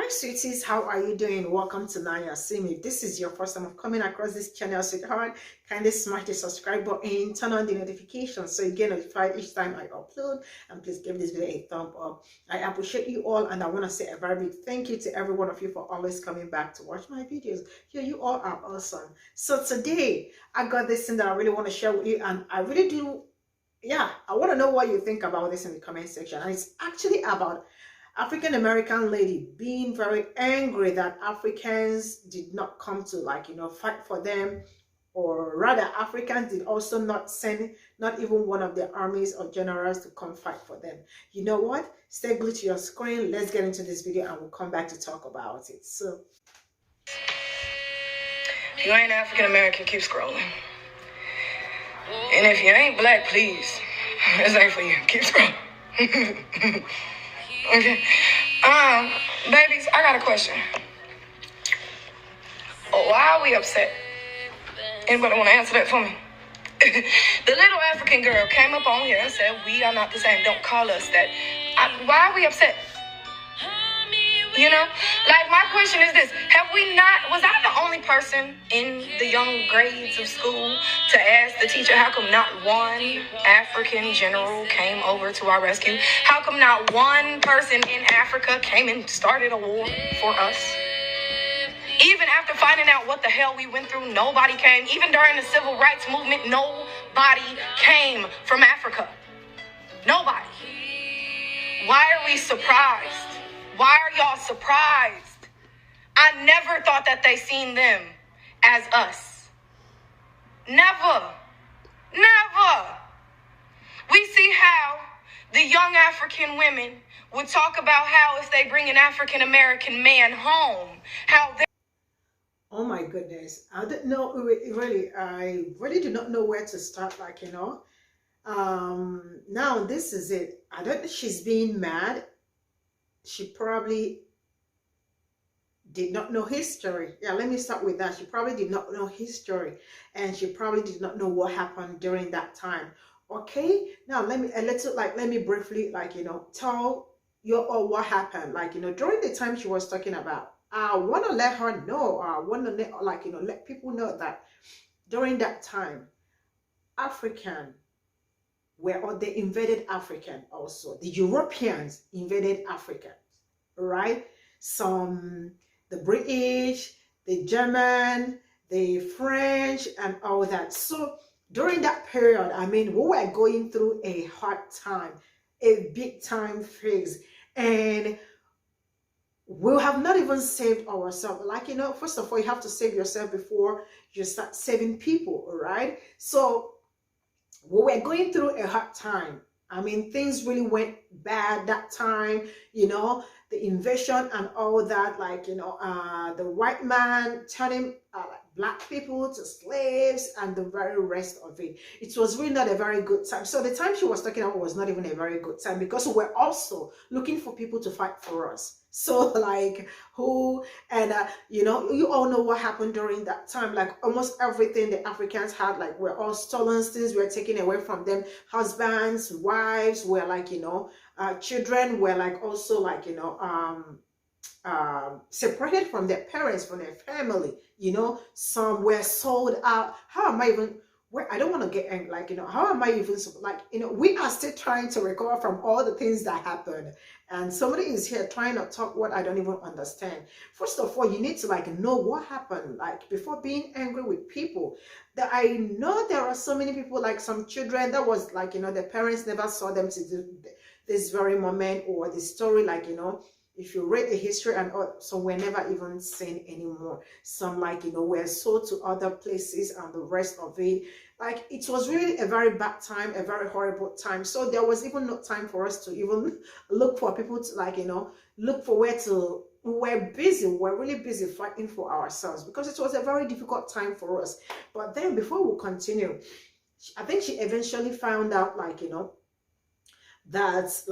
Hi sweeties, how are you doing? Welcome to Nanyacim. If this is your first time of coming across this channel, sweetheart, kindly smash the subscribe button, turn on the notifications so you get notified each time I upload, and please give this video a thumb up. I appreciate you all, and I want to say a very big thank you to every one of you for always coming back to watch my videos. You all are awesome. So today I got this thing that I really want to share with you, and I really do, yeah, I want to know what you think about this in the comment section. And it's actually about African American lady being very angry that Africans did not come to fight for them, or rather Africans did also not send not even one of their armies or generals to come fight for them. You know what? Stay glued to your screen. Let's get into this video and we'll come back to talk about it. So if you ain't African American, keep scrolling. And if you ain't black, please, this ain't for you. Keep scrolling. Okay. Babies, I got a question. Why are we upset? Anybody want to answer that for me? The little African girl came up on here and said, we are not the same. Don't call us that. Why are we upset? You know? Like, my question is this. Was I the only person in the young grades of school to ask the teacher, how come not one African general came over to our rescue? How come not one person in Africa came and started a war for us? Even after finding out what the hell we went through, nobody came. Even during the civil rights movement, nobody came from Africa. Nobody. Why are we surprised? Why are y'all surprised? I never thought that they seen them as us. Never. Never. We see how the young African women would talk about how if they bring an African American man home, how they... Oh my goodness. I don't know, I really do not know where to start, now this is it. I don't think she's being mad. She probably did not know history. Yeah, let me start with that. She probably did not know history, and she probably did not know what happened during that time. Okay, now let me briefly tell you all what happened. During the time she was talking about, I want to let her know, I want to let people know that during that time, African they invaded African also. The Europeans invaded Africa, right? The British, the German, the French, and all that. So during that period, we were going through a hard time, a big time phase, and we have not even saved ourselves. First of all, you have to save yourself before you start saving people, right? So we were going through a hard time. Things really went bad that time, the invasion and all that, the white man turning black people to slaves and the very rest of it. It was really not a very good time. So the time she was talking about was not even a very good time, because we were also looking for people to fight for us. So you all know what happened during that time. Almost everything the Africans had, were all stolen. Things were taken away from them. Husbands, wives were children were also separated from their parents, from their family. Some were sold out. How am I even? I don't want to get angry. How am I even? We are still trying to recover from all the things that happened, and somebody is here trying to talk what I don't even understand. First of all, you need to know what happened, before being angry with people. That I know there are so many people, some children that was their parents never saw them to this very moment, or the story, if you read the history and all, so we're never even seen anymore. Some were sold to other places and the rest of it. It was really a very bad time, a very horrible time. So there was even no time for us to even look for people to look for where to. We're busy, we're really busy fighting for ourselves, because it was a very difficult time for us. But then before we continue, I think she eventually found out that's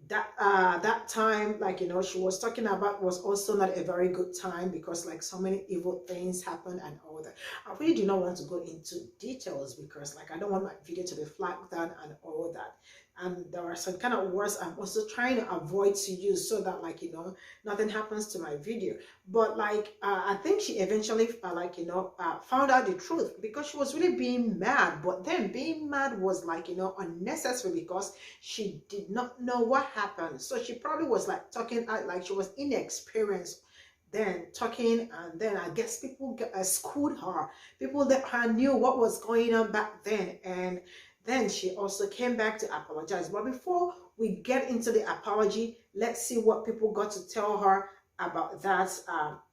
that time she was talking about was also not a very good time, because so many evil things happened and all that. I really do not want to go into details, because I don't want my video to be flagged down and all that. And there are some kind of words I'm also trying to avoid to use so that, like, nothing happens to my video. But like, I think she eventually, found out the truth, because she was really being mad. But then being mad was like, unnecessary, because she did not know what happened. So she probably was like talking out like she was inexperienced then talking, and then I guess people schooled her. People that her knew what was going on back then, and then she also came back to apologize. But before we get into the apology, let's see what people got to tell her about that,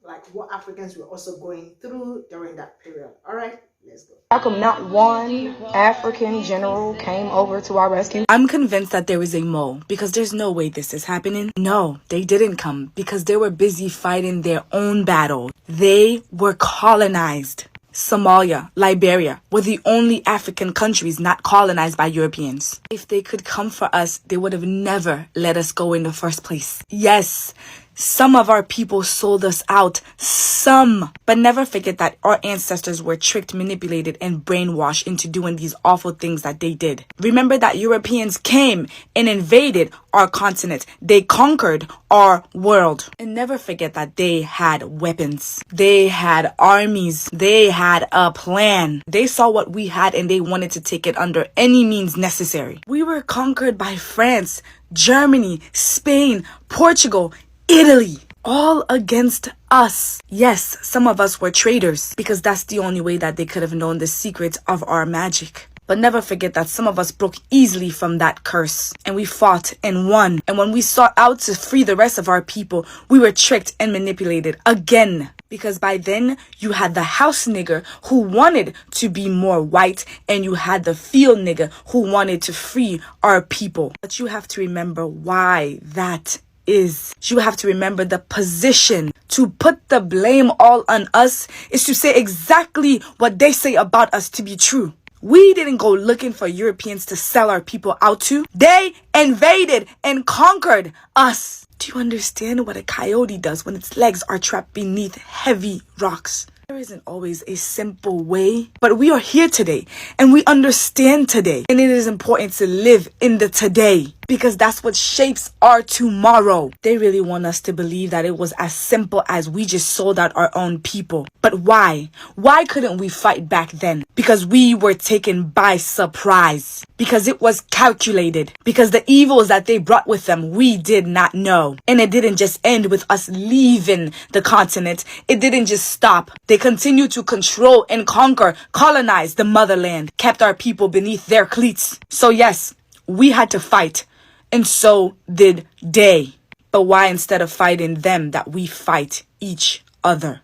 like what Africans were also going through during that period. All right, let's go. How come not one African general came over to our rescue? I'm convinced that there is a mole, because there's no way this is happening. No, they didn't come because they were busy fighting their own battle. They were colonized. Somalia, Liberia were the only African countries not colonized by Europeans. If they could come for us, they would have never let us go in the first place. Yes, some of our people sold us out. Some. But never forget that our ancestors were tricked, manipulated, and brainwashed into doing these awful things that they did. Remember that Europeans came and invaded our continent. They conquered our world. And never forget that they had weapons. They had armies. They had a plan. They saw what we had and they wanted to take it under any means necessary. We were conquered by France, Germany, Spain, Portugal, Italy, all against us. Yes, some of us were traitors, because that's the only way that they could have known the secret of our magic. But never forget that some of us broke easily from that curse, and we fought and won. And when we sought out to free the rest of our people, we were tricked and manipulated again. Because by then, you had the house nigger who wanted to be more white, and you had the field nigger who wanted to free our people. But you have to remember why that is. You have to remember the position. To put the blame all on us is to say exactly what they say about us to be true. We didn't go looking for Europeans to sell our people out to. They invaded and conquered us. Do you understand what a coyote does when its legs are trapped beneath heavy rocks? There isn't always a simple way, but we are here today and we understand today. And it is important to live in the today, because that's what shapes our tomorrow. They really want us to believe that it was as simple as we just sold out our own people. But why? Why couldn't we fight back then? Because we were taken by surprise. Because it was calculated. Because the evils that they brought with them, we did not know. And it didn't just end with us leaving the continent. It didn't just stop. They continued to control and conquer, colonize the motherland, kept our people beneath their cleats. So yes, we had to fight. And so did they. But why, instead of fighting them, that we fight each other?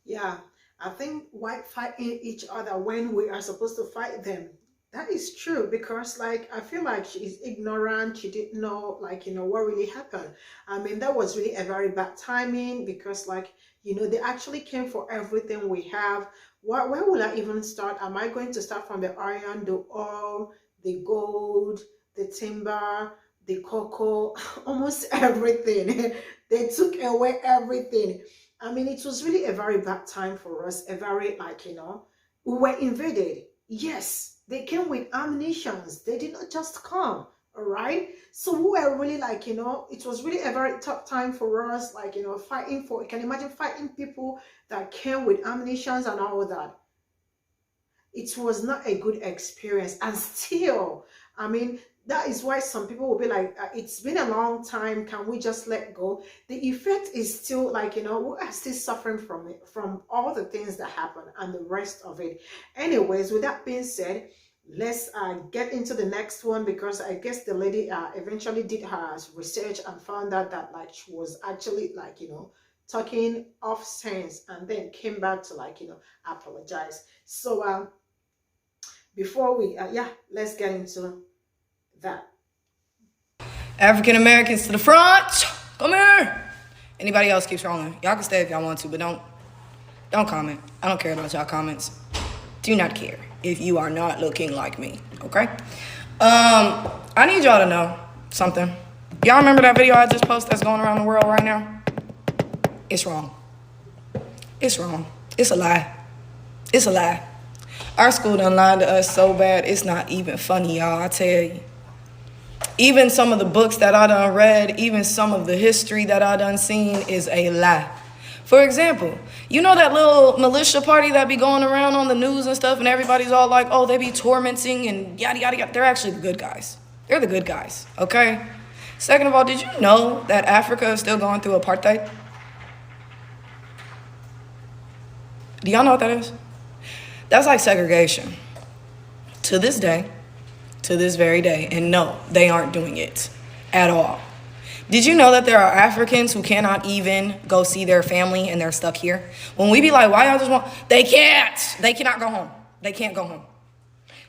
Yeah, I think why fighting each other when we are supposed to fight them? That is true, because like I feel like she is ignorant. She didn't know, like, what really happened. I mean, that was really a very bad timing, because like, they actually came for everything we have. Where will I even start? Am I going to start from the iron, the oil, the gold, the timber, the cocoa, almost everything? They took away everything. I mean, it was really a very bad time for us. A very, we were invaded. Yes, they came with ammunitions. They did not just come. All right. So we were really it was really a very tough time for us, fighting for, you can imagine fighting people that came with ammunitions and all that. It was not a good experience. And still, I mean, that is why some people will be like, it's been a long time, can we just let go? The effect is still we are still suffering from it, from all the things that happen and the rest of it. Anyways, with that being said, let's get into the next one, because I guess the lady eventually did her research and found out that she was actually talking off sense, and then came back to apologize. So before we let's get into that. African Americans to the front. Come here. Anybody else keep scrolling. Y'all can stay if y'all want to, but don't comment. I don't care about y'all comments. Do not care if you are not looking like me, okay? I need y'all to know something. Y'all remember that video I just posted that's going around the world right now? It's wrong. It's wrong. It's a lie. It's a lie. Our school done lied to us so bad, it's not even funny, y'all, I tell you. Even some of the books that I done read, even some of the history that I done seen is a lie. For example, you know that little militia party that be going around on the news and stuff, and everybody's all like, oh, they be tormenting and yada, yada, yada. They're actually the good guys. They're the good guys, okay? Second of all, did you know that Africa is still going through apartheid? Do y'all know what that is? That's like segregation. To this day, to this very day. And no, they aren't doing it at all. Did you know that there are Africans who cannot even go see their family and they're stuck here? When we be like, why y'all just want, they can't. They cannot go home. They can't go home.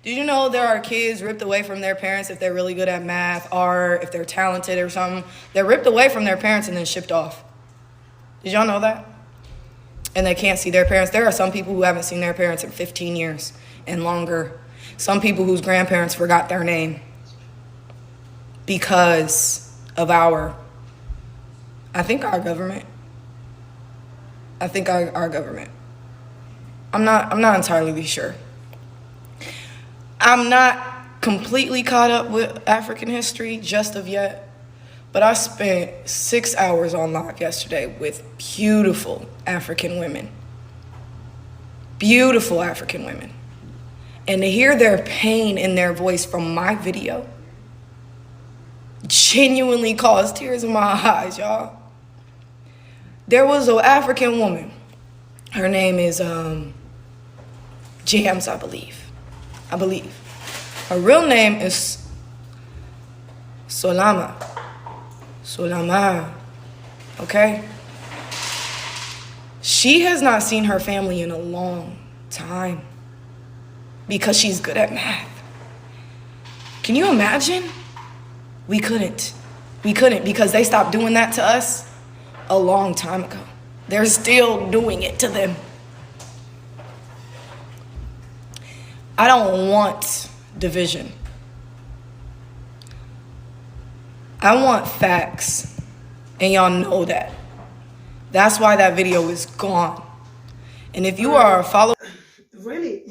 Did you know there are kids ripped away from their parents if they're really good at math, art, if they're talented or something? They're ripped away from their parents and then shipped off. Did y'all know that? And they can't see their parents. There are some people who haven't seen their parents in 15 years and longer. Some people whose grandparents forgot their name because of our government. I think our government. I'm not entirely sure. I'm not completely caught up with African history just of yet, but I spent 6 hours on live yesterday with beautiful African women. Beautiful African women. And to hear their pain in their voice from my video genuinely caused tears in my eyes, y'all. There was an African woman. Her name is Jams, I believe. Her real name is Solama, okay? She has not seen her family in a long time because she's good at math. Can you imagine? We couldn't because they stopped doing that to us a long time ago. They're still doing it to them. I don't want division. I want facts, and y'all know that. That's why that video is gone. And if you are a follower... Really,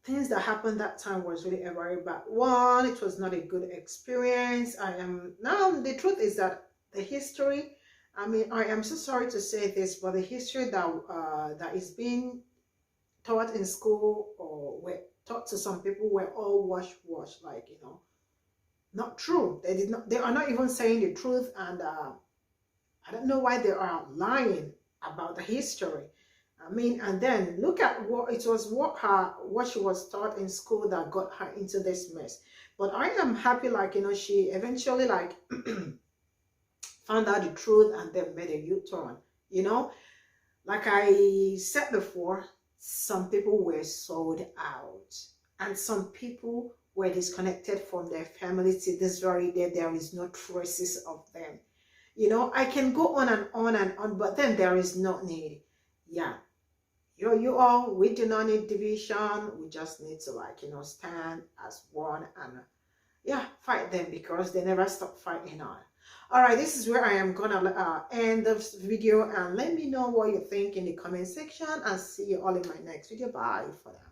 things that happened that time was really a very bad one. It was not a good experience. Now the truth is that the history, I am so sorry to say this, but the history that is being taught in school or were taught to some people were all wash, like, not true. They are not even saying the truth, and I don't know why they are lying about the history. And then look at what she was taught in school that got her into this mess. But I am happy, she eventually found out the truth and then made a U-turn. Like I said before, some people were sold out, and some people were disconnected from their family to this very day. There is no traces of them. I can go on and on and on, but then there is no need. Yeah. You all, we do not need division. We just need to stand as one and fight them, because they never stop fighting on. All right, this is where I am gonna end this video, and let me know what you think in the comment section, and see you all in my next video. Bye for now.